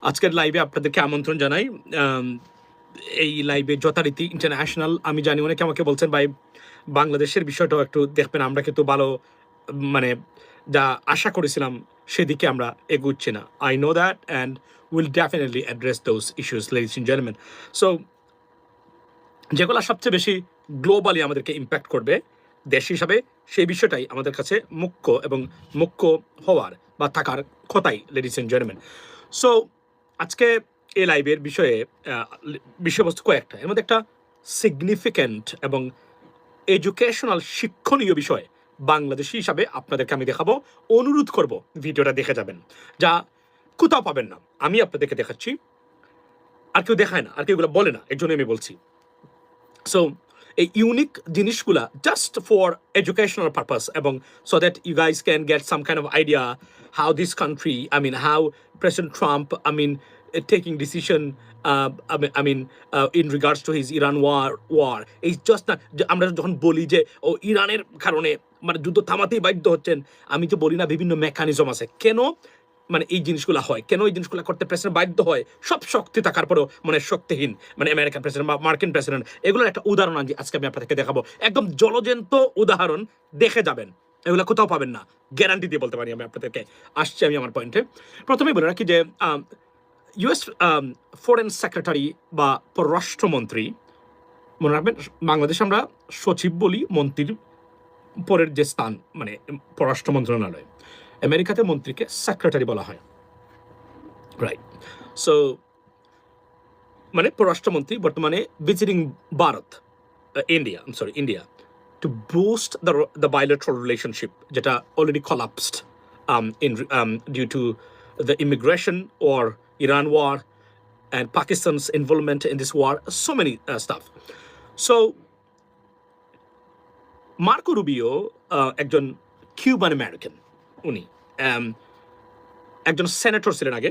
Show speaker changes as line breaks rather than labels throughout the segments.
আজকের লাইভে আপনাদেরকে আমন্ত্রণ জানাই। আম এই লাইভে যথারীতি ইন্টারন্যাশনাল। আমি জানি অনেকে আমাকে বলছেন, ভাই বাংলাদেশের বিষয়টাও একটু দেখবেন। আমরা কিন্তু ভালো মানে যা আশা করেছিলাম সেদিকে আমরা এগুচ্ছি না। I know that and we'll definitely address those issues, ladies and gentlemen. So যেগুলা সবচেয়ে বেশি গ্লোবালি আমাদেরকে ইমপ্যাক্ট করবে দেশ হিসাবে, সেই বিষয়টাই আমাদের কাছে মুখ্য এবং মুখ্য হওয়ার বা থাকার কথাই, লেডিস এন্ড জেন্টলম্যান। সো আজকে এই লাইভের বিষয়ে বিষয়বস্তু কয়েকটা, এর মধ্যে একটা সিগনিফিক্যান্ট এবং এডুকেশনাল শিক্ষণীয় বিষয় বাংলাদেশি হিসাবে আপনাদেরকে আমি দেখাবো। অনুরোধ করব ভিডিওটা দেখে যাবেন, যা কোথাও পাবেন না। আমি আপনাদেরকে দেখাচ্ছি, আর কেউ দেখায় না, আর কেউ এগুলো বলে না, এর জন্য আমি বলছি। So a unique জিনিসগুলা just for educational purpose এবং so that you guys can get some kind of idea how this country, I mean how President Trump, I mean taking decision in regards to his Iran war. It's just not আমরা যখন বলি যে ও ইরানের কারণে মানে যুদ্ধ থামাতেই বাধ্য হচ্ছেন, আমি তো বলি না বিভিন্ন মেকানিজম আছে কেন মানে এই জিনিসগুলো হয়, কেন এই জিনিসগুলো করতে প্রেসিডেন্ট বাধ্য হয়, সব শক্তি থাকার পরেও মানে শক্তিহীন, মানে আমেরিকান প্রেসিডেন্ট বা মার্কিন প্রেসিডেন্ট। এগুলোর একটা উদাহরণ আজকে আমি আপনাদেরকে দেখাবো, একদম জলজন্ত উদাহরণ, দেখে যাবেন, এগুলো কোথাও পাবেন না, গ্যারান্টি দিয়ে বলতে পারি আমি আপনাদেরকে। আসছি আমি আমার পয়েন্টে। প্রথমেই বলে রাখি যে ইউএস ফরেন সেক্রেটারি বা পররাষ্ট্রমন্ত্রী, মনে রাখবেন বাংলাদেশে আমরা সচিব বলি, মন্ত্রীর পরের যে স্থান মানে পররাষ্ট্র মন্ত্রণালয়, আমেরিকাতে মন্ত্রীকে সেক্রেটারি বলা হয়, রাইট? সো মানে পররাষ্ট্রমন্ত্রী বর্তমানে visiting Bharat, India two boost the bilateral relationship যেটা already collapsed due to the immigration or Iran war and Pakistan's involvement in this war, so many stuff. So Marco Rubio একজন Cuban American, উনি একজন senator ছিলেন আগে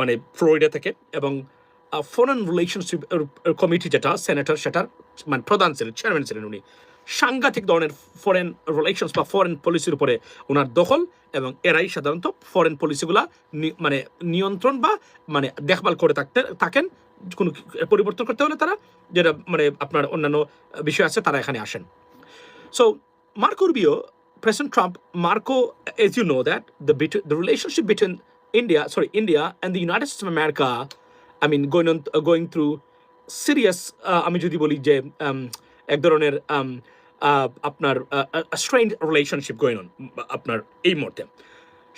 মানে Florida থেকে, এবং foreign relationship committee যেটা সেনেটর, সেটার মানে প্রধান ছিলেন, চেয়ারম্যান ছিলেন উনি। সাংঘাতিক ধরনের ফরেন রিলেশনস বা ফরেন পলিসির উপরে ওনার দখল, এবং এরাই সাধারণত ফরেন পলিসিগুলা মানে নিয়ন্ত্রণ বা মানে দেখভাল করে থাকেন। কোনো পরিবর্তন করতে হলে তারা যেটা মানে আপনার অন্যান্য বিষয় আছে, তারা এখানে আসেন। So Marco Rubio, President Trump, as you know that the relationship between India and the United States of America, I mean going through serious, আমি যদি বলি যে এক ধরনের আপনার strained relationship going on আপনার এই মুহূর্তে,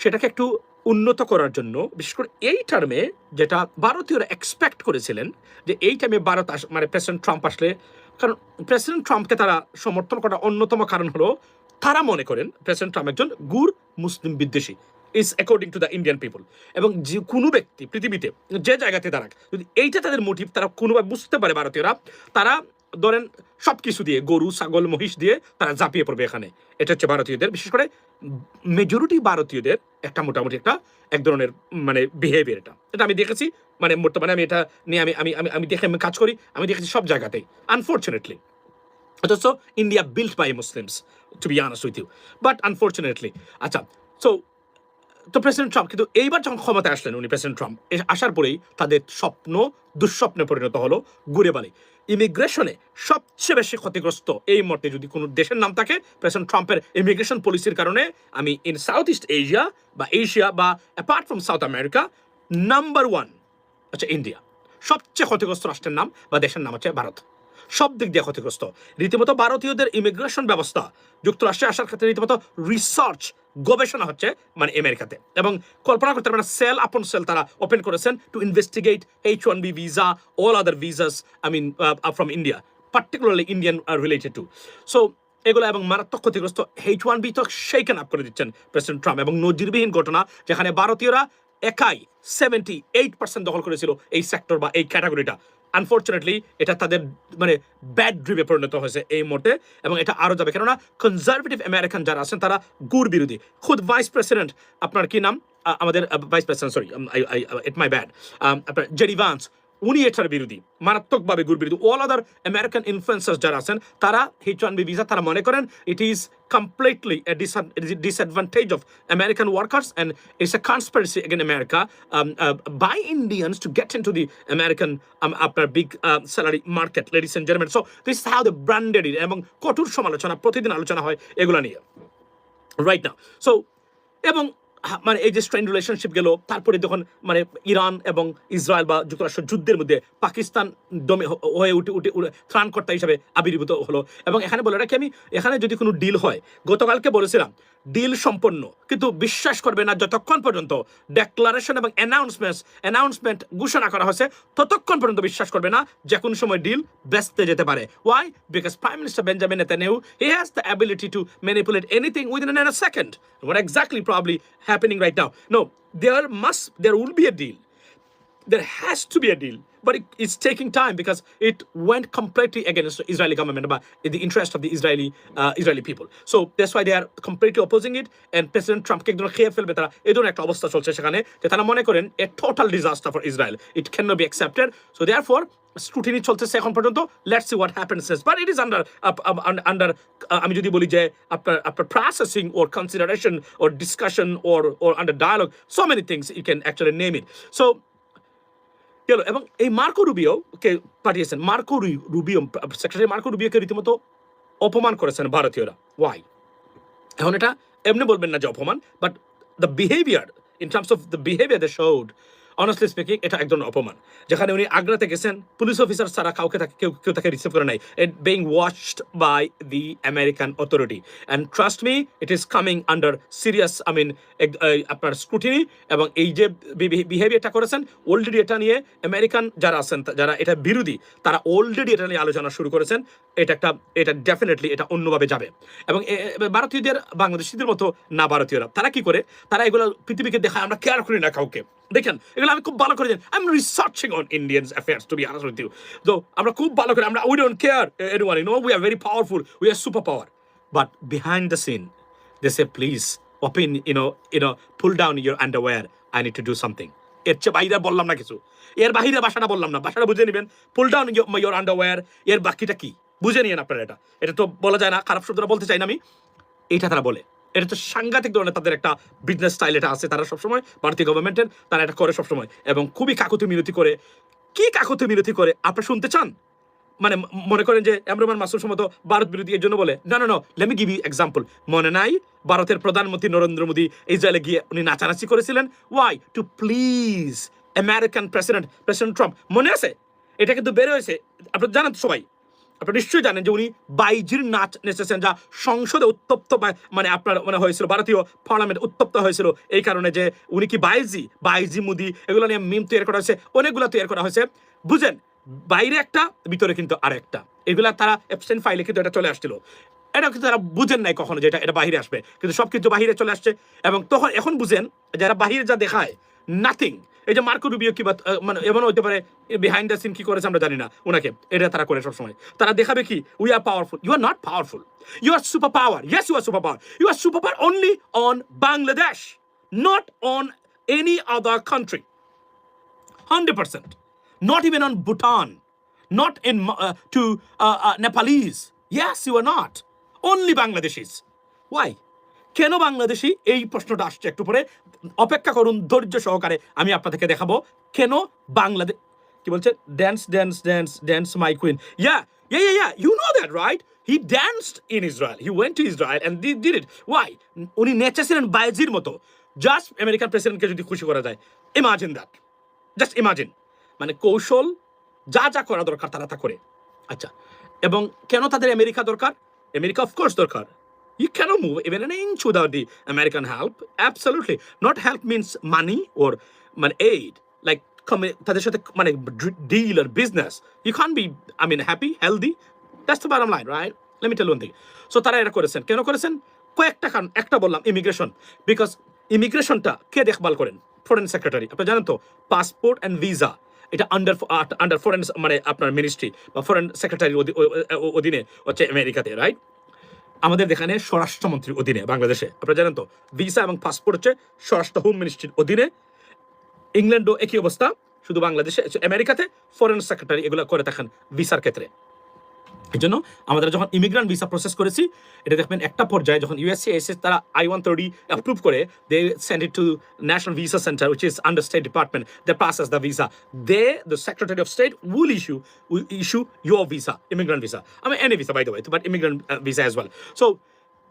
সেটাকে একটু উন্নত করার জন্য, বিশেষ করে এই টার্মে যেটা ভারতীয়রা এক্সপেক্ট করেছিলেন যে এই টার্মে ভারত মানে প্রেসিডেন্ট ট্রাম্প আসলে, কারণ প্রেসিডেন্ট ট্রাম্পকে তারা সমর্থন করার অন্যতম কারণ হলো তারা মনে করেন প্রেসিডেন্ট ট্রাম্প একজন গুড় মুসলিম বিদ্বেষী, is according to the Indian people. এবং যে কোনো ব্যক্তি পৃথিবীতে যে জায়গাতে দাঁড়াক, যদি এইটা তাদের মোটিভ তারা কোনোভাবে বুঝতে পারে ভারতীয়রা, তারা ধরেন সব কিছু দিয়ে, গরু ছাগল মহিষ দিয়ে তারা ঝাঁপিয়ে পড়বে এখানে। এটা হচ্ছে ভারতীয়দের, বিশেষ করে মেজরিটি ভারতীয়দের একটা মোটামুটি এক ধরনের মানে বিহেভিয়ার। এটা আমি দেখেছি, মানে বর্তমানে আমি এটা নিয়ে আমি দেখে আমি কাজ করি, আমি দেখেছি সব জায়গাতেই আনফর্চুনেটলি। অথচ India built by Muslims, to be honest with you, but unfortunately. আচ্ছা, তো প্রেসিডেন্ট ট্রাম্প কিন্তু এইবার যখন ক্ষমতায় আসলেন, উনি প্রেসিডেন্ট ট্রাম্প আসার পরেই তাদের স্বপ্ন দুঃস্বপ্নে পরিণত হলো, ঘুরে বালি। ইমিগ্রেশনে সবচেয়ে বেশি ক্ষতিগ্রস্ত এই মুহূর্তে যদি কোনো দেশের নাম থাকে প্রেসিডেন্ট ট্রাম্পের ইমিগ্রেশন পলিসির কারণে, আমি ইন সাউথ ইস্ট এশিয়া বা apart from south America, number 1 আচ্ছা ইন্ডিয়া। সবচেয়ে ক্ষতিগ্রস্ত রাষ্ট্রের নাম বা দেশের নাম হচ্ছে ভারত, সব দিক দিয়ে ক্ষতিগ্রস্ত। রীতিমতো ভারতীয়দের ইমিগ্রেশন ব্যবস্থা যুক্তরাষ্ট্রে আসার ক্ষেত্রে রীতিমতো রিসার্চ গবেষণা হচ্ছে মানে আমেরিকাতে, এবং কল্পনা করতে পারবেন সেল আপন সেল তারা ওপেন করেছেন to investigate H-1B visa, all other visas, I mean from India, particularly Indian related to. So এগুলো এবং মারাত্মক ক্ষতিগ্রস্ত H-1B তো শেকেন আপ করে দিচ্ছেন প্রেসিডেন্ট ট্রাম্প, এবং নজিরবিহীন ঘটনা যেখানে ভারতীয়রা একাই 78% দখল করেছিল এই সেক্টর বা এই ক্যাটাগরিটা। আনফর্চুনেটলি এটা তাদের মানে ব্যাড ড্রিভে পরিণত হয়েছে এই মুহূর্তে, এবং এটা আরও যাবে, কেননা কনজারভেটিভ আমেরিকান যারা আছেন তারা গুড় বিরোধী। খুদ ভাইস প্রেসিডেন্ট, আপনার কি নাম, আমাদের vice president, sorry it my bad, আপনার জেডি ভান্স, উনি এটার বিরোধী, মারাত্মকভাবে গুর বিরোধী। অল আদার আমেরিকান ইনফ্লুয়েন্সার্স যারা আছেন তারা H1B ভিসা তারা মনে করেন it is completely a disadvantage of American workers and it's a conspiracy against America by Indians to get into the American আপনার big salary market, ladies and gentlemen. So this is how they branded it, এবং কঠোর সমালোচনা প্রতিদিন আলোচনা হয় এগুলা নিয়ে right now. So এবং মানে এই যে স্ট্রেন রিলেশনশিপ গেল, তারপরে যখন মানে ইরান এবং ইসরায়েল বা যুক্তরাষ্ট্র যুদ্ধের মধ্যে পাকিস্তান হয়ে উঠে ত্রাণকর্তা হিসাবে আবির্ভূত হলো। এবং এখানে বলে রাখি আমি, এখানে যদি কোনো ডিল হয়, গতকালকে বলেছিলাম ডিল সম্পন্ন, কিন্তু বিশ্বাস করবে না যতক্ষণ পর্যন্ত ডেক্লারেশন এবং অ্যানাউন্সমেন্ট ঘোষণা করা হয়েছে ততক্ষণ পর্যন্ত বিশ্বাস করবে না যে কোনো সময় ডিল বেচতে যেতে পারে। Why? Because prime minister Benjamin Netanyahu, he has the ability to manipulate anything within a second. What exactly probably happening right now? No, there will be a deal. There has to be a deal, but it's taking time because it went completely against the Israeli government, but in the interest of the Israeli people. So that's why they are completely opposing it. And President Trump কে একদম খেয়ে ফেলবে তারা, এই ধরনের একটা অবস্থা চলছে সেখানে, যে তারা মনে করেন a total disaster for Israel. It cannot be accepted. So therefore scrutiny চলতেছে এখন পর্যন্ত। Let's see what happens next, but it is under আমি যদি বলি যে আপনার processing or consideration or discussion or under dialogue, so many things you can actually name it. So গেল। এবং এই মার্কো রুবিওকে পাঠিয়েছেন, মার্কো রুবিও, সেক্রেটারি মার্কো রুবিওকে রীতিমতো অপমান করেছেন ভারতীয়রা। ওয়াই? এখন এটা এমনি বলবেন না যে অপমান, but the behaviour, in terms of the behaviour they showed, honestly speaking এটা একদম অপমান। যেখানে উনি আগ্রাতে গেছেন, পুলিশ অফিসার ছাড়া কেউ তাকে রিসিভ করে নাই, it being watched by the American authority. And trust me, it is coming under serious আপনার স্ক্রুটিনি। এবং এই যে বিহেভিয়ারটা করেছেন, অলরেডি এটা নিয়ে আমেরিকান যারা আছেন, যারা এটা বিরোধী, তারা অলরেডি এটা নিয়ে আলোচনা শুরু করেছেন। এটা ডেফিনেটলি এটা অন্যভাবে যাবে। এবং ভারতীয়দের, বাংলাদেশিদের মতো না ভারতীয়রা, তারা কি করে, তারা এগুলো পৃথিবীকে দেখায় আমরা কেয়ার করি না কাউকে। দেখেন এগুলো আমি খুব ভালো করে জানি, I am researching on Indians affairs to be honest with you. তো আমরা খুব ভালো করে, we don't care anyone, you know, we are very powerful, we are super power. But behind the scene they say please open, pull down your underwear, I need to do something. এর চেয়ে বাইরে বললাম না কিছু, এর বাহিরে ভাষাটা বললাম না, ভাষাটা বুঝে নেবেন। পুল ডাউন ইউর আন্ডারওয়্যার, এর বাকিটা কি বুঝে নিয়েন আপনারা। এটা তো বলা যায় না, খারাপ শব্দটা বলতে চাই না আমি, এটা তারা বলে। এটা তো সাংঘাতিক ধরনের তাদের একটা বিজনেস স্টাইল এটা আছে, তারা সবসময় ভারতীয় গভর্নমেন্টের, তারা এটা করে সবসময়, এবং খুবই কাকুতি মিনতি করে। কি কাকুতি মিনতি করে আপনারা শুনতে চান? মানে মনে করেন যে এমরুমান মাসুদ সমত ভারত বিরোধী এর জন্য বলে, না, let me give you example. মনে নাই ভারতের প্রধানমন্ত্রী নরেন্দ্র মোদী ইসরায়েলে গিয়ে উনি নাচানাচি করেছিলেন? Why? To please American president Trump. মনে আছে? এটা কিন্তু বের হয়েছে, আপনারা জানেন তো সবাই, আপনারা নিশ্চয়ই জানেন যে উনি বাইজির নাচ নেচেছেন, যা সংসদে উত্তপ্ত, মানে আপনার মানে হয়েছিল, ভারতীয় পার্লামেন্ট উত্তপ্ত হয়েছিল এই কারণে যে উনি কি বাইজি মুদি, এগুলো নিয়ে মিম তৈরি করা হয়েছে, অনেকগুলো তৈরি করা হয়েছে। বুঝেন, বাইরে একটা, ভিতরে কিন্তু আরেকটা। এগুলা তারা অ্যাবসেন্ট ফাইলে কিন্তু এটা চলে আসছিল। এটা কিন্তু তারা বুঝেন নাই কখনো যে এটা বাহিরে আসবে, কিন্তু সব কিছু বাহিরে চলে আসছে। এবং তখন এখন বুঝেন যারা বাহিরে যা দেখায়, নাথিং। এই যে মার্কো রুবিও কি মানে এমন হতে পারে, বিহাইন্ড দ্য সিন কি করেছে আমরা জানি না ওনাকে, এটা তারা করে সবসময়। তারা দেখাবে কি, we are powerful. You are not powerful, you are super power. Yes, you are super power. You are super power only on Bangladesh, not on any other country, 100%. Not even on Bhutan, not in to Nepalese. Yes, you are not. Only Bangladeshis. Why? কেন বাংলাদেশি? এই প্রশ্নটা আসছে একটু পরে, অপেক্ষা করুন ধৈর্য সহকারে, আমি আপনাদেরকে দেখাবো কেন বাংলাদেশ। কি বলছে? Dance my queen. Yeah, you know that, right? He danced in Israel. He went to Israel and did it. Why? উনি নেচেছিলেন বাইজির মতো। জাস্ট আমেরিকান প্রেসিডেন্টকে যদি খুশি করা যায়, ইমাজিন দ্যাট, জাস্ট ইমাজিন। মানে কৌশল, যা করা দরকার তারা তা করে। আচ্ছা, এবং কেন তাদের আমেরিকা দরকার? আমেরিকা অফকোর্স দরকার। You cannot move even an inch without the American help. Absolutely. Not help means money or aid. Like তাদের সাথে মানে deal or business. You can't be, happy, healthy. That's the bottom line, right? Let me tell you one thing. So তারা এটা করেছেন। কেন করেছেন? কয়েকটা কারণ। একটা বললাম ইমিগ্রেশন, বিকজ ইমিগ্রেশনটা কে দেখভাল করেন? Foreign secretary. আপনি জানেন তো, পাসপোর্ট অ্যান্ড ভিসা এটা আন্ডার ফরেন আপনার মিনিস্ট্রি বা ফরেন সেক্রেটারির অধীনে হচ্ছে আমেরিকাতে, রাইট? আমাদের এখানে স্বরাষ্ট্রমন্ত্রীর অধীনে বাংলাদেশে, আপনারা জানেন তো, ভিসা এবং পাসপোর্ট হচ্ছে স্বরাষ্ট্র হোম মিনিস্ট্রির অধীনে। ইংল্যান্ডও একই অবস্থা, শুধু বাংলাদেশে, আমেরিকাতে ফরেন সেক্রেটারি এগুলো করে থাকেন ভিসার ক্ষেত্রে। এই জন্য আমাদের যখন ইমিগ্রান্ট ভিসা প্রসেস করেছি, এটা দেখবেন একটা পর্যায়ে যখন USCIS তারা I-130 অ্যাপ্রুভ করে, they send it to national visa center which is under state department, they process the visa, the secretary of state will issue your visa, immigrant visa, আমি any visa by the way, but immigrant visa as well. So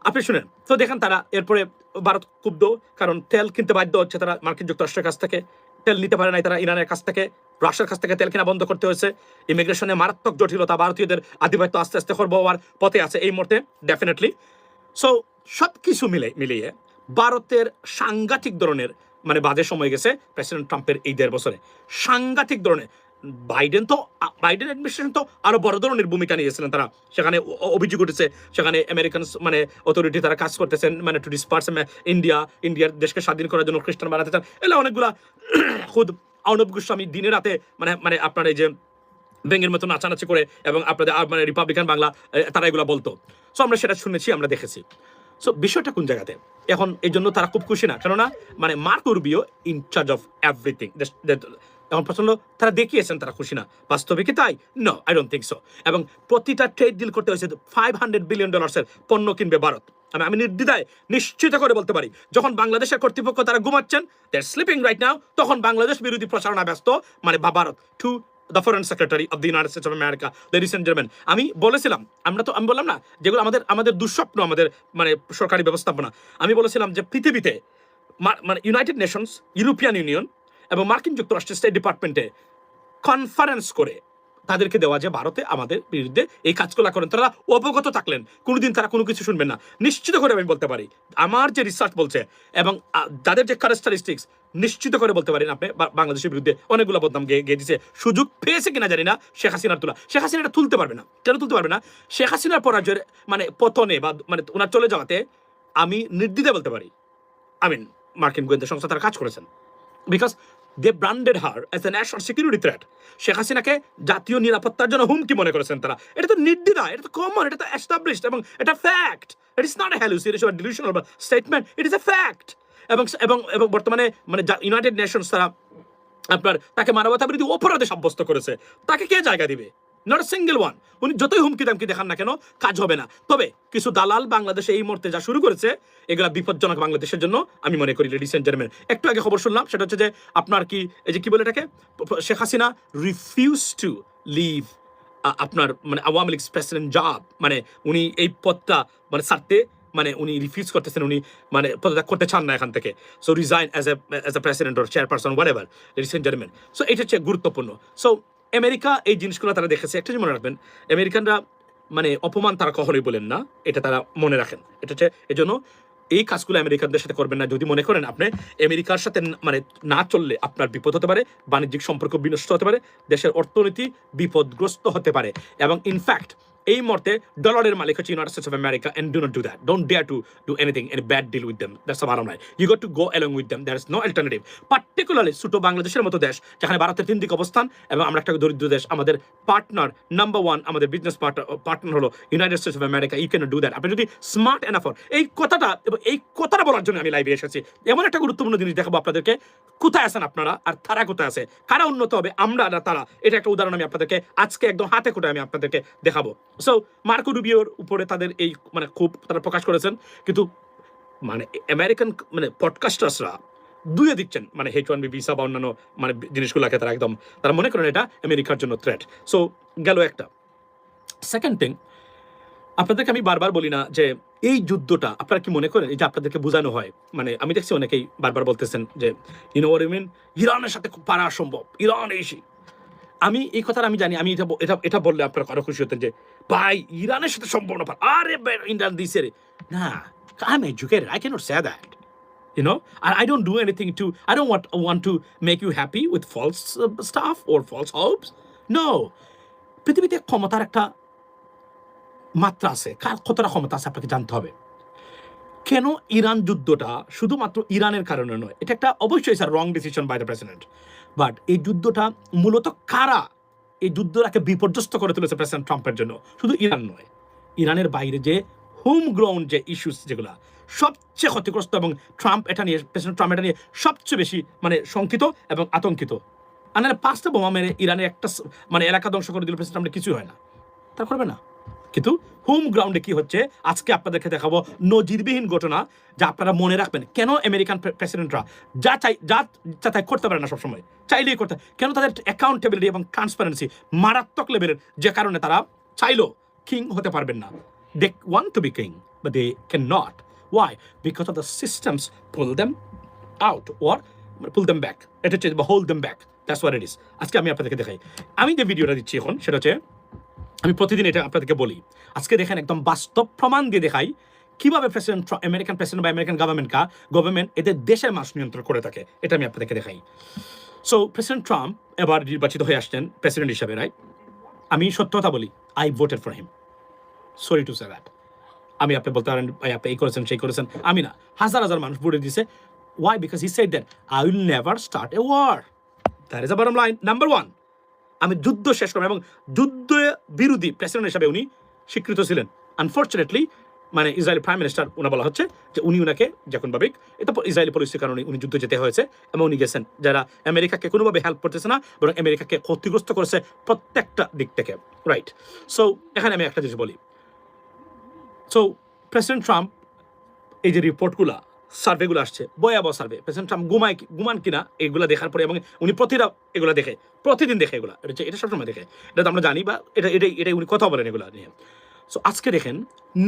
আপনি শুনেন তো, দেখেন তারা এরপরে ভারত ক্ষুব্ধ, কারণ তেল কিনতে বাধ্য হচ্ছে তারা মার্কিন যুক্তরাষ্ট্রের কাছ থেকে, তেল নিতে পারে নাই তারা ইরানের কাছ থেকে, রাশিয়ার কাছ থেকে তেল কেনা বন্ধ করতে হয়েছে। ইমিগ্রেশনে মারাত্মক জটিলতা, ভারতীয়দের আধিপত্য আস্তে আস্তে খর্ব হওয়ার পথে আছে এই মুহূর্তে ডেফিনেটলি। সো সব কিছু মিলিয়ে ভারতের সাংঘাতিক ধরনের মানে বাজে সময় গেছে প্রেসিডেন্ট ট্রাম্পের এই 1.5 বছরে, সাংঘাতিক ধরনের। বাইডেন অ্যাডমিনিস্ট্রেশন তো আরো বড় ধরনের ভূমিকা নিয়েছিলেন তারা, সেখানে অভিযোগ উঠেছে সেখানে আমেরিকান মানে অথরিটি তারা কাজ করতেছেন মানে টু ডিসপার্স ইন্ডিয়ার দেশকে স্বাধীন করার জন্য খ্রিস্টান বানাতে চান, এগুলো অনেকগুলা খুদ অর্ণব গোস্বামী দিনের রাতে মানে আপনার এই যে ব্যাঙের মতো নাচানাচি করে এবং আপনাদের মানে রিপাবলিকান বাংলা তারা এগুলো বলতো। সো আমরা সেটা শুনেছি, আমরা দেখেছি। সো বিষয়টা কোন জায়গাতে এখন, এই জন্য তারা খুব খুশি না, কেননা মানে Marco Rubio in charge of everything, এখন পছন্দ তারা দেখিয়েছেন তারা খুশি না, বাস্তবে কি তাই? No, I don't think so. এবং প্রতিটা ট্রেড ডিল করতে হয়েছে $500 বিলিয়ন পণ্য কিনবে ভারত। আমি নির্দ্বিধায় নিশ্চিত করে বলতে পারি, যখন বাংলাদেশের কর্তৃপক্ষ তারা ঘুমাচ্ছেন, দে আর স্লিপিং রাইট নাও, তখন বাংলাদেশ বিরোধী প্রচারণা ব্যস্ত মানে Bharat to the foreign secretary of the United States of America, ladies and gentleman. আমি বলেছিলাম, আমি বললাম না যেগুলো আমাদের দুঃস্বপ্ন, আমাদের মানে সরকারি ব্যবস্থাপনা, আমি বলেছিলাম যে পৃথিবীতে মানে ইউনাইটেড নেশনস, ইউরোপিয়ান ইউনিয়ন এবং মার্কিন যুক্তরাষ্ট্রের স্টেট ডিপার্টমেন্টে কনফারেন্স করে তাদেরকে দেওয়া যে ভারতে আমাদের বিরুদ্ধে এই কাজগুলো করেন, তারা অবগত থাকলেন, কোনোদিন তারা কোনো কিছু শুনবেন না। নিশ্চিত করে আমি বলতে পারি, আমার যে রিসার্চ বলছে এবং যাদের যে ক্যারেক্টারিস্টিক্স, নিশ্চিত করে বলতে পারেন আপনি বাংলাদেশের বিরুদ্ধে অনেকগুলো বদনাম গিয়ে দিছে। সুযোগ পেয়েছে কিনা জানি না শেখ হাসিনার তোলা, শেখ হাসিনা এটা তুলতে পারবে না। কেন তুলতে পারবে না? শেখ হাসিনার পরাজয়ের মানে পতনে বা মানে ওনার চলে যাওয়াতে আমি নির্দ্বিধায় বলতে পারি, মার্কিন গোয়েন্দা সংস্থা তারা কাজ করেছেন, because they branded her as a national security threat. Sheikh হাসিনাকে জাতীয় নিরাপত্তার জন্য হুমকি মনে করেছেন তারা। এটা তো নির্দ্বিধায়, এটা তো কমন, এটা তো এস্টাবলিশড এবং এটা fact. It is not a hallucination বা delusional statement, it is a fact. এবং বর্তমানে মানে ইউনাইটেড নেশনস তারা আপনার তাকে মানবতা বিরোধী অপরাধে সাব্যস্ত করেছে। তাকে কে জায়গা দিবে? Not a single one. উনি যতই হুমকি দামকি দেখান না কেন, কাজ হবে না। তবে কিছু দালাল বাংলাদেশে এই মুহূর্তে যা শুরু করেছে, এগুলা বিপজ্জনক বাংলাদেশের জন্য আমি মনে করি। লেডিস এন্ড জেন্টলম্যান, একটু আগে খবর শুনলাম, সেটা হচ্ছে যে আপনার কি এই যে কি বলে এটাকে, Sheikh Hasina refuse to leave আপনার মানে আওয়ামী লীগ প্রেসিডেন্ট জব, মানে উনি এই পদটা মানে ছাড়তে মানে উনি রিফিউজ করতেছেন, উনি মানে পদত্যাগ করতে চান না এখান থেকে। So resign as a president or chairperson whatever, ladies and gentleman. So এটা হচ্ছে গুরুত্বপূর্ণ। সো আমেরিকা এই জিনিসগুলো তারা দেখেছে। একটা জিনিস মনে রাখবেন, আমেরিকানরা মানে অপমান তারা কখনোই বলেন না, এটা তারা মনে রাখেন। এটা হচ্ছে এজন্য এই কাজগুলো আমেরিকানদের সাথে করবেন না। যদি মনে করেন আপনি আমেরিকার সাথে মানে না চললে আপনার বিপদ হতে পারে, বাণিজ্যিক সম্পর্ক বিনষ্ট হতে পারে, দেশের অর্থনীতি বিপদগ্রস্ত হতে পারে। এবং ইনফ্যাক্ট এই মুহূর্তে ডলারের মালিক হচ্ছে United States of America, and do not do that, don't dare to do anything any bad deal with them, that's the bottom line. You got to go along with them, there is no alternative. Particularly ছোট বাংলাদেশের মতো দেশ, যেখানে ভারতের 3 দিকে অবস্থান এবং আমরা একটা দরিদ্র দেশ, আমাদের পার্টনার নাম্বার 1, আমাদের বিজনেস পার্টনার হলো United States of America. You can do that. আপনি যদি স্মার্ট এনাফ হন, এই কথাটা বলার জন্য আমি লাইভে এসেছি। এমন একটা গুরুত্বপূর্ণ জিনিস দেখাবো আপনাদেরকে, কোথায় আছেন আপনারা আর তারা কোথায় আছে, কারা উন্নত হবে, আমরা না তারা। এটা একটা উদাহরণ আমি আপনাদেরকে আজকে একদম হাতে কোটায় আমি আপনাদেরকে দেখাবো। সো মার্কো রুবিওর উপরে তাদের এই মানে খুব তারা প্রকাশ করেছেন, কিন্তু মানে আমেরিকান মানে পডকাস্টার্সরা দুয়ে দিচ্ছেন মানে H-1B ভিসা বা অন্যান্য মানে জিনিসগুলোকে তারা একদম তারা মনে করেন এটা আমেরিকার জন্য থ্রেট। সো গেল একটা। সেকেন্ড থিং, আপনাদেরকে আমি বারবার বলি না যে এই যুদ্ধটা আপনারা কি মনে করেন এই যে আপনাদেরকে বোঝানো হয়, মানে আমি দেখছি অনেকেই বারবার বলতেছেন যে you know what I mean, ইরানের সাথে পারা সম্ভব, ইরান এসে। আমি এই কথাটা আমি জানি, আমি এটা বললে আপনারা আরো খুশি হতেন যে ভাই ইরানের সাথে সম্ভব না, আরে ইন্ডিয়ান দিছে রে না। I am educated, I cannot say that, you know, and I don't do anything to, I don't want to make you happy with false stuff or false hopes. No, পৃথিবীতে ক্ষমতার একটা মাত্রা আছে, কার কতটা ক্ষমতা আছে আপনাকে জানতে হবে। কেন ইরান যুদ্ধটা শুধুমাত্র ইরানের কারণে নয়, এটা একটা অবশ্যই sir wrong decision by the president, but এই যুদ্ধটা মূলত কারা এই যুদ্ধটাকে বিপর্যস্ত করে তুলেছে প্রেসিডেন্ট ট্রাম্পের জন্য, শুধু ইরান নয়, ইরানের বাইরে যে হোম গ্রাউন্ড যে ইস্যুস যেগুলা সবচেয়ে ক্ষতিগ্রস্ত, এবং প্রেসিডেন্ট ট্রাম্প এটা নিয়ে সবচেয়ে বেশি মানে শঙ্কিত এবং আতঙ্কিত। আর নাহলে 5টা বোমা মেরে ইরানের একটা মানে এলাকা ধ্বংস করে দিল প্রেসিডেন্ট ট্রাম্পের কিছুই হয় না, তা করবে না। কিন্তু হোম গ্রাউন্ডে কি হচ্ছে আজকে আপনাদেরকে দেখাবো নজিরবিহীন ঘটনা, যা আপনারা মনে রাখবেন। কেন আমেরিকান প্রেসিডেন্টরা যা চাই করতে পারে না সবসময়, চাইলেই করতে, কেন তাদের অ্যাকাউন্টেবিলিটি এবং ট্রান্সপারেন্সি মারাত্মক লেভেলের, যে কারণে তারা চাইলেও কিং হতে পারবেন না। They want to be king but they can not. Why? Because of the systems pull them out or pull them back, এটা হচ্ছে hold them back, that's what it is. আজকে আমি আপনাদেরকে দেখাই, আমি যে ভিডিওটা দিচ্ছি এখন সেটা হচ্ছে, আমি প্রতিদিন এটা আপনাদেরকে বলি, আজকে দেখেন একদম বাস্তব প্রমাণ দিয়ে দেখাই কিভাবে প্রেসিডেন্ট আমেরিকান প্রেসিডেন্ট বা আমেরিকান গভর্নমেন্ট এদের দেশের মানুষ নিয়ন্ত্রণ করে থাকে, এটা আমি আপনাদেরকে দেখাই। সো প্রেসিডেন্ট ট্রাম্প এবার নির্বাচিত হয়ে আসছেন প্রেসিডেন্ট হিসাবে, রাইট? আমি সত্য কথা বলি, I voted for him, sorry to say that. আমি আপনি বলতে পারেন ভাই আপনি এই করেছেন সেই করেছেন, আমি না, হাজার হাজার মানুষ ভোটে দিয়েছে। Why? Because he said that I will never start a war, that is the bottom line. Number one, আমি যুদ্ধ শেষ করব, এবং যুদ্ধ বিরোধী প্রেসিডেন্ট হিসাবে উনি স্বীকৃত ছিলেন। আনফর্চুনেটলি মানে ইসরায়েলি প্রাইম মিনিস্টার উনা বলা হচ্ছে যে উনি উনাকে যখন ভাবে এটা ইসরায়েলি পরিস্থিতির কারণে উনি যুদ্ধ যেতে হয়েছে, এবং উনি গেছেন যারা আমেরিকাকে কোনোভাবে হেল্প করতেছে না, বরং আমেরিকাকে ক্ষতিগ্রস্ত করেছে প্রত্যেকটা দিক থেকে, রাইট? সো এখানে আমি একটা জিনিস বলি, সো প্রেসিডেন্ট ট্রাম্প এই যে রিপোর্টগুলো সার্ভেগুলো আসছে, ভয়াবহ সার্ভে, প্রেসিডেন্ট ট্রাম্প ঘুমান কিনা এগুলো দেখার পরে, এবং উনি এগুলো দেখে, প্রতিদিন দেখে এগুলো, এটা সবসময় দেখে, এটা তো আমরা জানি, বা এটাই উনি কথা বলেন এগুলো নিয়ে। সো আজকে দেখেন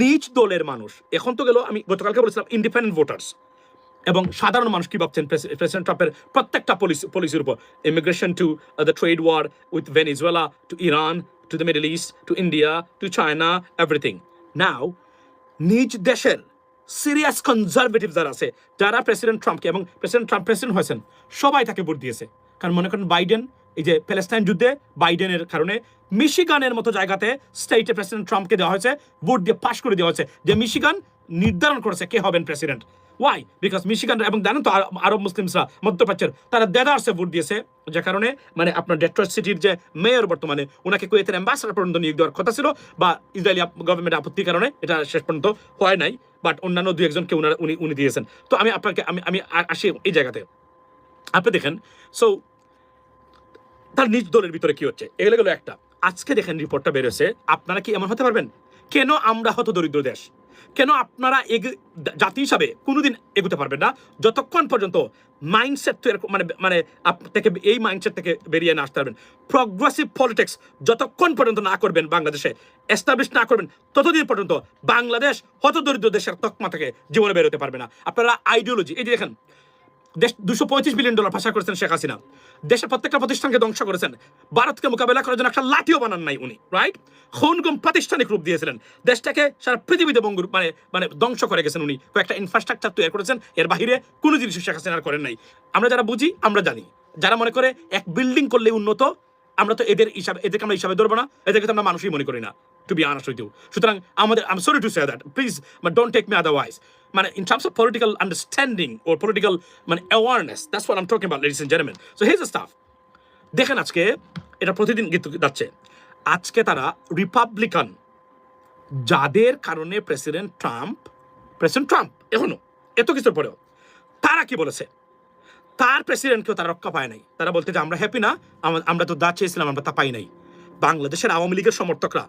নিজ দলের মানুষ, এখন তো গেল, আমি গতকালকে বলেছিলাম ইন্ডিপেন্ডেন্ট ভোটার্স এবং সাধারণ মানুষ কি ভাবছেন প্রেসিডেন্ট ট্রাম্পের প্রত্যেকটা পলিসির উপর, immigration to the trade war with Venezuela, to Iran, to the Middle East, to India, to China, everything. Now নিজ দেশের সিরিয়াস কনজারভেটিভ যারা আছে, যারা প্রেসিডেন্ট ট্রাম্পকে, এবং প্রেসিডেন্ট ট্রাম্প প্রেসিডেন্ট হয়েছেন, সবাই তাকে ভোট দিয়েছে। কারণ মনে করেন বাইডেন, এই যে প্যালেস্টাইন যুদ্ধে বাইডেনের কারণে মিশিগানের মতো জায়গাতে স্টেটে প্রেসিডেন্ট ট্রাম্পকে দেওয়া হয়েছে, ভোট দিয়ে পাশ করে দেওয়া হয়েছে, যে মিশিগান নির্ধারণ করেছে কে হবেন প্রেসিডেন্ট। ওয়াই? বিকজ মিশিগান, এবং জানেন তো আরব মুসলিমসরা, মধ্যপ্রাচ্যের, তারা দেদারসে ভোট দিয়েছে, যে কারণে মানে আপনার ডেট্রয়েট সিটির যে মেয়র বর্তমানে, ওনাকে কুয়েতের অ্যাম্বাসাডার পর্যন্ত নিয়োগ দেওয়ার কথা ছিল, বা ইসরায়েলি গভর্নমেন্ট আপত্তির কারণে এটা শেষ পর্যন্ত হয় নাই, বাট অন্যান্য দুই একজনকে উনি দিয়েছেন। তো আমি আপনাকে আমি আসি এই জায়গাতে, আপনি দেখেন। সো তার নিজ দলের ভিতরে কি হচ্ছে, এগুলো গেলো একটা। আজকে দেখেন রিপোর্টটা বেরোছে, আপনারা কি এমন হতে পারবেন? কেন আমরা হত দরিদ্র দেশ, কেন আপনারা জাতি হিসাবে কোনোদিন এগোতে পারবেন না যতক্ষণ পর্যন্ত মাইন্ডসেট মানে থেকে এই মাইন্ডসেট থেকে বেরিয়ে না আসতে পারবেন। প্রগ্রেসিভ পলিটিক্স যতক্ষণ পর্যন্ত না করবেন, বাংলাদেশে এস্টাবলিশ না করবেন, ততদিন পর্যন্ত বাংলাদেশ হত দরিদ্র দেশের তকমা থেকে জীবনে বেরোতে পারবে না। আপনারা আইডিওলজি, এই যে দেখেন দেশ $225 বিলিয়ন পাচার করেছেন শেখ হাসিনা, দেশের প্রত্যেকটা প্রতিষ্ঠানকে ধ্বংস করেছেন, ভারতকে মোকাবেলা করার জন্য একটা লাঠিও বানান নাই উনি, রাইট? খুনগুম প্রাতিষ্ঠানিক রূপ দিয়েছিলেন, দেশটাকে সারা পৃথিবীতে মানে ধ্বংস করে গেছেন উনি, কয়েকটা ইনফ্রাস্ট্রাকচার তৈরি করেছেন, এর বাহিরে কোনো জিনিস শেখ হাসিনা করেন নাই। আমরা যারা বুঝি আমরা জানি, যারা মনে করে এক বিল্ডিং করলে উন্নত, আমরা তো এদেরকে আমরা হিসাবে ধরবো না, এদেরকে তো আমরা মানুষই মনে করি না, to be honest with you. সুতরাং আমাদের, I am sorry to say that, please don't take me otherwise, মানে in terms of political understanding or political মানে awareness, that's what I'm talking about, ladies and gentlemen. So here's the stuff. দেখেন আজকে এটা প্রতিদিন যাচ্ছে, আজকে তারা Republican, যাদের কারণে প্রেসিডেন্ট ট্রাম্প এখনো এত কিছুর পরেও তারা কি বলেছে, তার প্রেসিডেন্টকেও তারা রক্ষা পায় নাই। তারা বলতে যে আমরা হ্যাপি না, আমরা তো যা চেয়েছিলাম আমরা তা পাই নাই। বাংলাদেশের আওয়ামী লীগের সমর্থকরা,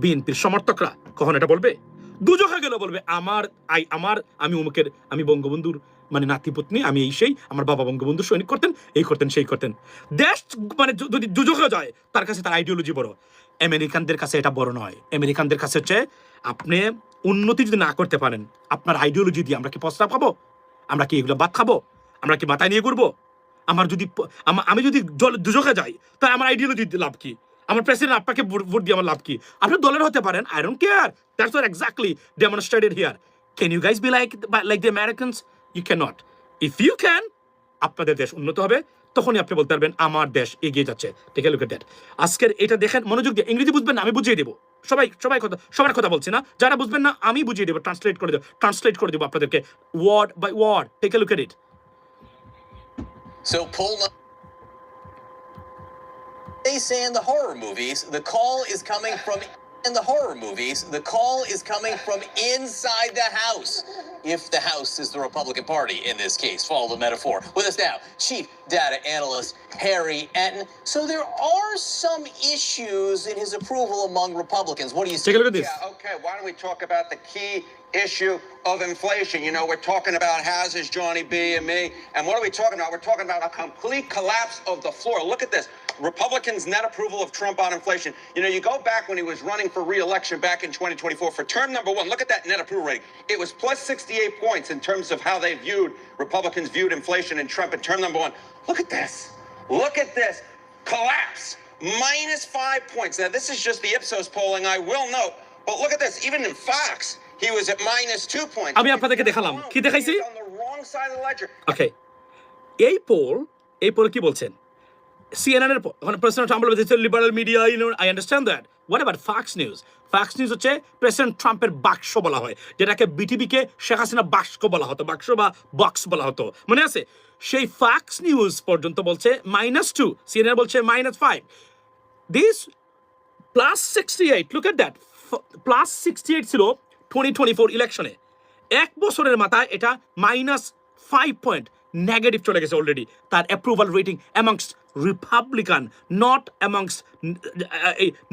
বিএনপির সমর্থকরা কখন এটা বলবে? দুজনে গেল বলবে আমি অমুকের, আমি বঙ্গবন্ধুর মানে নাতিপত্নী, আমি এই সেই, আমার বাবা বঙ্গবন্ধু সৈনিক করতেন, এই করতেন সেই করতেন। দেশ মানে যদি দুজনে যায়, তার কাছে তার আইডিওলজি বড়। আমেরিকানদের কাছে এটা বড় নয়। আমেরিকানদের কাছে হচ্ছে আপনি উন্নতি যদি না করতে পারেন, আপনার আইডিওলজি দিয়ে আমরা কি প্রস্তাব খাবো? আমরা কি এগুলো ভাত খাবো? আমরা কি মাথায় নিয়ে ঘুরবো? আমি যদি দুজনে যাই, তাহলে আমার আইডিওলজি লাভ কি? আমার প্রেসিডেন্ট আপনাকে ভোট দিয়ে আমার লাভ কি? আপনি দলের হতে পারেন, I don't care, that's what exactly demonstrated here. Can you guys be like the Americans? You can not. If you can, আপনাদের দেশ উন্নত হবে, তখনই আপনি বলতে পারবেন আমার দেশ এগিয়ে যাচ্ছে। Take a look at that. আজকের এটা দেখেন, মনোযোগ দিয়ে, ইংরেজি বুঝবেন না আমি বুঝিয়ে দেবো, সবার কথা বলছি না, যারা বুঝবেন না আমি বুঝিয়ে দেবো, ট্রান্সলেট করে দেবো আপনাদেরকে word by word. Take a look at it.
So they say in the horror movies, the call is coming from in the horror movies, the call is coming from inside the House. If the House is the Republican Party in this case, follow the metaphor. With us now, Chief Data Analyst Harry Etten. So there are some issues in his approval among Republicans. What do you
Take
see?
a look at this.
Yeah, okay. Why don't we talk about the key issue of inflation? You know, we're talking about houses, Johnny B and me. And what are we talking about? We're talking about a complete collapse of the floor. Look at this. Republicans' net approval of Trump on inflation. You know, you go back when he was running for re-election back in 2024 for term number one. Look at that net approval rating. It was plus 68 points in terms of how they Republicans viewed inflation and Trump in term number one. Look at this. Look at this. Collapse. Minus 5 points. Now, this is just the Ipsos polling, I will note. But look at this. Even in Fox, he was at minus 2 points.
আমি আপনাদেরকে দেখালাম কি দেখাইছি
He's on the wrong side of the ledger.
ওকে এই pole কি বলছেন CNN এর ওখানে প্রেসিডেন্ট ট্রাম্প বলেছে liberal media you know I understand that what about Fox news হচ্ছে প্রেসিডেন্ট ট্রাম্পের বাক্স বলা হয় যেটাকে বিটিভিকে শেখ হাসিনা বাক্স বলা হতো বাক্স বা বক্স বলা হতো মনে আছে সেই ফ্যাক্স নিউজ পর্যন্ত বলছে -2 সিএনএন বলছে -5 দিস +68 look at that +68 ছিল 2024 ইলেকশনে এক বছরের মাথায় এটা -5 পয়েন্ট নেগেটিভ চলে গেছে অলরেডি তার approval rating amongst Republican not amongst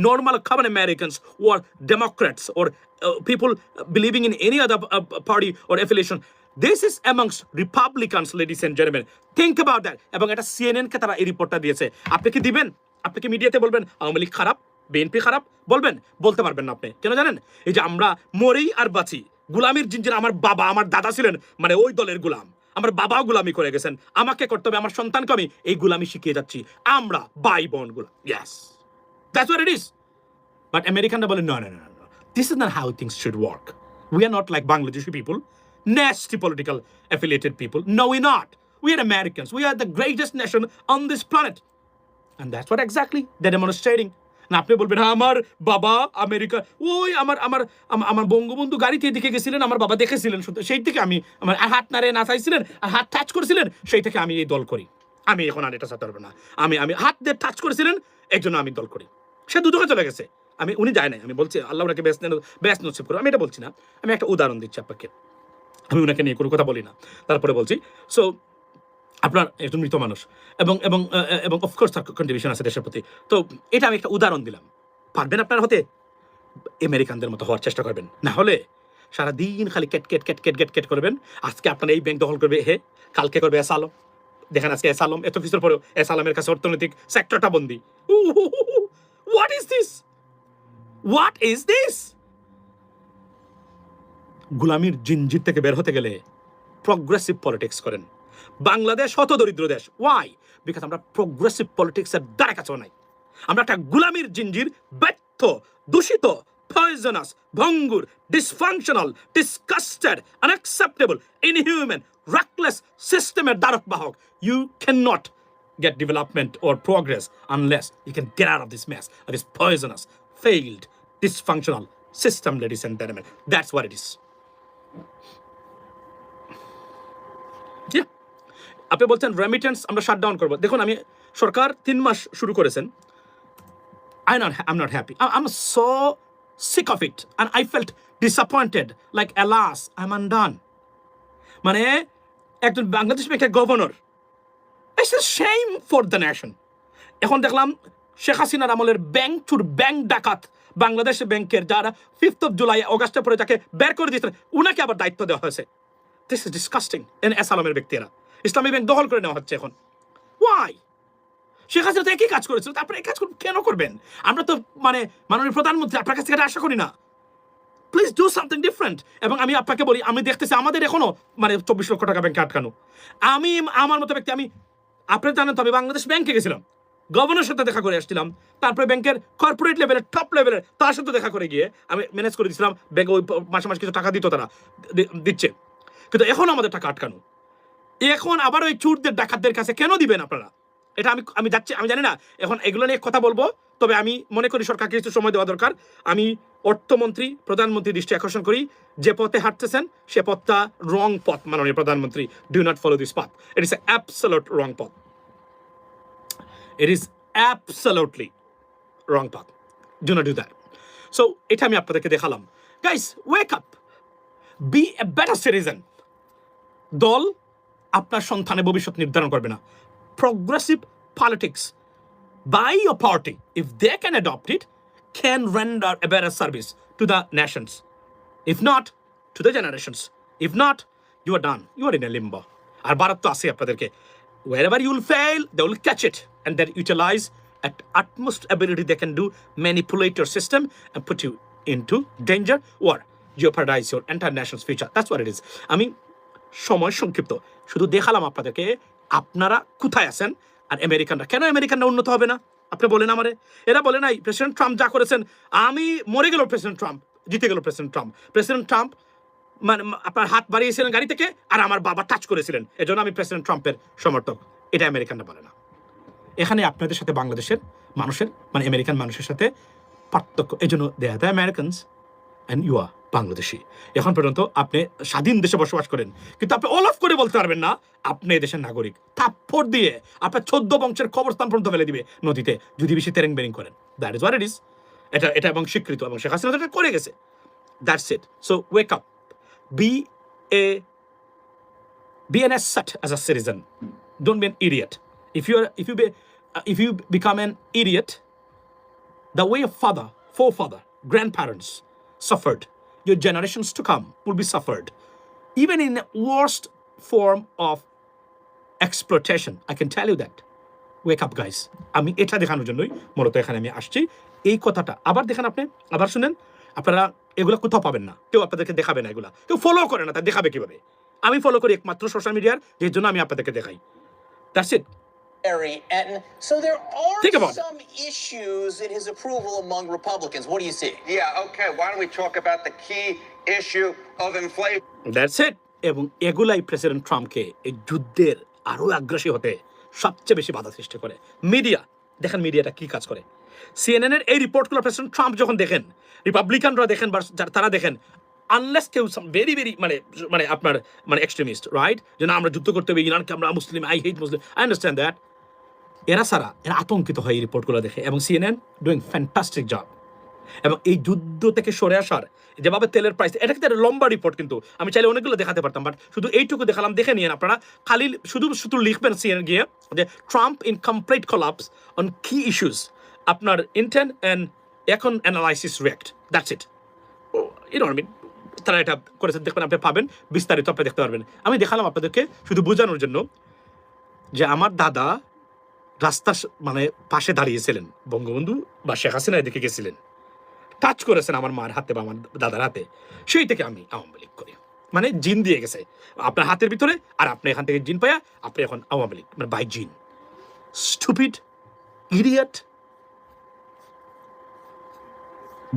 normal common Americans or Democrats or people believing in any other party or affiliation this is amongst Republicans ladies and gentleman think about that এবং এটা সিএনএনকে তারা এই রিপোর্টটা দিয়েছে আপনি কি দিবেন আপনি কি মিডিয়াতে বলবেন আওয়ামী লীগ খারাপ বিএনপি খারাপ বলবেন বলতে পারবেন না আপনি কেন জানেন এই যে আমরা মরি আর বাঁচি গুলামির জিঞ্জির আমার বাবা আমার দাদা ছিলেন মানে ওই দলের গুলাম আমার বাবাও গুলামি করে গেছেন আমাকে করতে হবে আমার সন্তানকে আমি এই গুলামি শিখিয়ে যাচ্ছি আমরা ভাই বোন গুলাম yes that's what it is but আমেরিকানরা বলে no no no no this is not how things should work we are not like Bangladeshi people nasty political affiliated people no we're not we are Americans we are the greatest nation on this planet and that's what exactly they're demonstrating না আপনি বলবেন আমার বাবা America ওই আমার বঙ্গবন্ধু গাড়িতে এদিকে গেছিলেন আমার বাবা দেখেছিলেন সেই থেকে আমি আমার হাত নাড়ে নাচাইছিলেন আর হাত টাচ করেছিলেন সেই থেকে আমি এই দল করি আমি এখন আর এটা চাতে পারবো না আমি হাত দিয়ে টাচ করেছিলেন এর জন্য আমি দল করি সে দুদকে চলে গেছে আমি উনি যায় নাই আমি বলছি আল্লাহ ওনাকে বেশ নসিব করো আমি এটা বলছি না আমি একটা উদাহরণ দিচ্ছি আপনাকে আমি ওনাকে নিয়ে কোনো কথা বলি না তারপরে বলছি সো আপনার একজন মৃত মানুষ এবং এবং এবং অফকোর্স তার কন্ট্রিবিউশন আছে দেশের প্রতি তো এটা আমি একটা উদাহরণ দিলাম পারবেন আপনার হতে আমেরিকানদের মতো হওয়ার চেষ্টা করবেন না হলে সারাদিন খালি কেট করবেন আজকে আপনার এই ব্যাংক দখল করবে হে কালকে করবে এস আলম দেখেন আজকে এস আলম এত কিছুর পরেও এস আলমের কাছে অর্থনৈতিক সেক্টরটা বন্দি হোয়াট ইজ দিস গুলামির জিনজির থেকে বের হতে গেলে প্রগ্রেসিভ পলিটিক্স করেন বাংলাদেশ হত দরিদ্র দেশ ওয়াই বিকজ আমরা প্রগ্রেসিভ পলিটিক্সের দ্বারা কাছেও নাই আমরা একটা গুলামির জিনজির ব্যর্থ দূষিত পয়জনাস ভঙ্গুর dysfunctional disgusted unacceptable inhuman reckless সিস্টেমের দ্বারক বাহক you can not get development or progress unless you can get out of this mess of this poisonous failed dysfunctional system ladies and gentlemen that's what it is আপনি বলছেন remittance আমরা shutdown করবো দেখুন আমি সরকার 3 মাস শুরু করেছেন I'm not happy I'm so sick of it and I felt disappointed like alas I'm undone মানে একজন বাংলাদেশ ব্যাংকের governor it's a shame for the nation এখন দেখলাম শেখ হাসিনার আমলের ব্যাংক ডাকাত বাংলাদেশ ব্যাংকের যারা 5th of July অগাস্টের পরে যাকে বের করে দিয়েছেন উনাকে আবার দায়িত্ব দেওয়া হয়েছে দিস ইজ ডিসকাস্টিং এস আলমের ব্যক্তিরা ইসলামী ব্যাংক দখল করে নেওয়া হচ্ছে এখন ওয়াই শেখ হাসিনা তো একই কাজ করেছিল তারপরে এই কাজ কেন করবেন আমরা তো মানে মাননীয় প্রধানমন্ত্রী আপনার কাছ থেকে আশা করি না প্লিজ ডু সামথিং ডিফারেন্ট এবং আমি আপনাকে বলি আমি দেখতেছি আমাদের এখনো মানে 24 লক্ষ টাকা ব্যাংকে আটকানো আমি আমার মতো ব্যক্তি আমি আপনি জানেন তো আমি বাংলাদেশ ব্যাংকে গেছিলাম গভর্নরের সাথে দেখা করে আসছিলাম তারপরে ব্যাংকের কর্পোরেট লেভেলের টপ লেভেলের তার সাথে দেখা করে গিয়ে আমি ম্যানেজ করে দিয়েছিলাম ব্যাংকে ওই মাসে মাসে কিছু টাকা দিত তারা দিচ্ছে কিন্তু এখন আমাদের টাকা আটকানো এখন আবার ওই চুরদের ডাকাতদের কাছে কেন দিবেন আপনারা এটা আমি যাচ্ছি আমি জানি না এখন এগুলো নিয়ে কথা বলবো তবে আমি মনে করি সরকারকে কিছু সময় দেওয়া দরকার আমি অর্থমন্ত্রী প্রধানমন্ত্রী দৃষ্টি আকর্ষণ করি যে পথে হাঁটতেছেন সে পথটা রং পথ মাননীয় প্রধানমন্ত্রী do not follow this path it is absolute wrong পথ it is absolutely wrong path do not do that so এটা আমি আপনাদেরকে দেখালাম। Guys, wake up, be a better citizen. দল আপনার সন্তানের ভবিষ্যৎ নির্ধারণ করবে না। Progressive politics by your party, if they can adopt it, can render a better service to the nations. If not, to the generations. If not, you are done. You are in a limbo. আর ভারত তো আছে আপনাদেরকে, wherever you will fail, they will catch it and then utilize at utmost ability they can do, manipulate your system and put you into danger or jeopardize your entire nation's future. That's what it is. আমি সময় সংক্ষিপ্ত, শুধু দেখালাম আপনাদেরকে আপনারা কোথায় আছেন। আর আমেরিকানরা, কেন আমেরিকানরা উন্নত হবে না আপনি বলেন আমারে? এরা বলে নাই প্রেসিডেন্ট ট্রাম্প যা করেছেন, আমি মরে গেল প্রেসিডেন্ট ট্রাম্প, জিতে গেল প্রেসিডেন্ট ট্রাম্প। প্রেসিডেন্ট ট্রাম্প মানে আপনার হাত বাড়িয়েছিলেন গাড়ি থেকে আর আমার বাবা টাচ করেছিলেন, এজন্য আমি প্রেসিডেন্ট ট্রাম্পের সমর্থক। এটা আমেরিকানরা বলে না। এখানে আপনাদের সাথে বাংলাদেশের মানুষের মানে আমেরিকান মানুষের সাথে পার্থক্য। এই জন্য they are the Americans and you are Bangladeshi. এখন পর্যন্ত আপনি স্বাধীন দেশে বসবাস করেন, কিন্তু আপনি অল অফ করে বলতে পারবেন না আপনি এই দেশের নাগরিক। থাপ্পড় দিয়ে আপনার 14 বংশের কবরস্থান পর্যন্ত ফেলে দিবে নদীতে যদি বেশি তেরেং বেরিং করেন। That is what it is. এটা এবং স্বীকৃত, এবং শেখ হাসিনা এটা করে গেছে। That's it. So wake up, be an asset as a citizen. Don't be an idiot. If you become an idiot, the way your forefather, grandparents suffered, your generations to come will be suffered, even in the worst form of exploitation. I can tell you that. Wake up, guys. আমি এটা দেখানোর জন্যই মূলত এখানে আমি আসছি। এই কথাটা আবার দেখেন, আপনি আবার শুনেন। আপনারা এগুলো কোথাও পাবেন না, কেউ আপনাদেরকে দেখাবে না, এগুলা কেউ ফলো করে না, তা দেখাবে কিভাবে? আমি ফলো করি একমাত্র সোশ্যাল মিডিয়ার, যে জন্য আমি আপনাদেরকে দেখাই। That's it.
Harry Etten. So there
Think
are
about it.
some issues in his approval among Republicans. What do you see?
Yeah, okay. Why don't we talk about the key issue of inflation?
That's it. এবং এগুলাই president ট্রাম্পকে এই যুদ্ধের আরো আগ্রাসী হতে সবচেয়ে বেশি বাধা সৃষ্টি করে। মিডিয়া দেখেন, মিডিয়াটা কি কাজ করে। সিএনএন এর এই রিপোর্টগুলো প্রেসিডেন্ট ট্রাম্প যখন দেখেন, রিপাবলিকানরা দেখেন বা তারা দেখেন, আনলেস কেউ ভেরি ভেরি মানে আপনার মানে এক্সট্রিমিস্ট, রাইট, যে না আমরা যুদ্ধ করতে হবে, ইরানকে আমরা মুসলিম, I hate Muslim, I understand that. এরা আতঙ্কিত হয় এই রিপোর্টগুলো দেখে, এবং সিএনএন ডুইং ফ্যান্টাস্টিক জব। এবং এই যুদ্ধ থেকে সরে আসার যেভাবে তেলের প্রাইস, এটা কিন্তু একটা লম্বা রিপোর্ট, কিন্তু আমি চাইলে অনেকগুলো দেখাতে পারতাম, বাট শুধু এইটুকু দেখালাম। দেখে নিয়েন আপনারা, খালি শুধু লিখবেন সিএনএন গিয়ে যে Trump in complete collapse on কি ইস্যুস, আপনার ইন্টেন্ট অ্যান্ড এখন অ্যানালাইসিস রিয়েক্ট। That's it. আমি তারা এটা করেছে, দেখবেন আপনি পাবেন বিস্তারিত, আপনি দেখতে পারবেন। আমি দেখালাম আপনাদেরকে শুধু বোঝানোর জন্য যে আমার দাদা রাস্তার মানে পাশে দাঁড়িয়েছিলেন, বঙ্গবন্ধু বা শেখ হাসিনা এদিকে গেছিলেন, টাচ করেছেন আমার মার হাতে বা আমার দাদার হাতে, সেই থেকে আমি আওয়ামী লীগ করি। মানে জিন দিয়ে গেছে আপনার হাতের ভিতরে, আর আপনি এখান থেকে জিন পাইয়া আপনি এখন আওয়ামী লীগ, মানে বাই জিন। স্টুপিড, ইডিয়েট,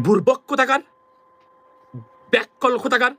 বুর্বক কোথাকার, ব্যাককল কোথাকার।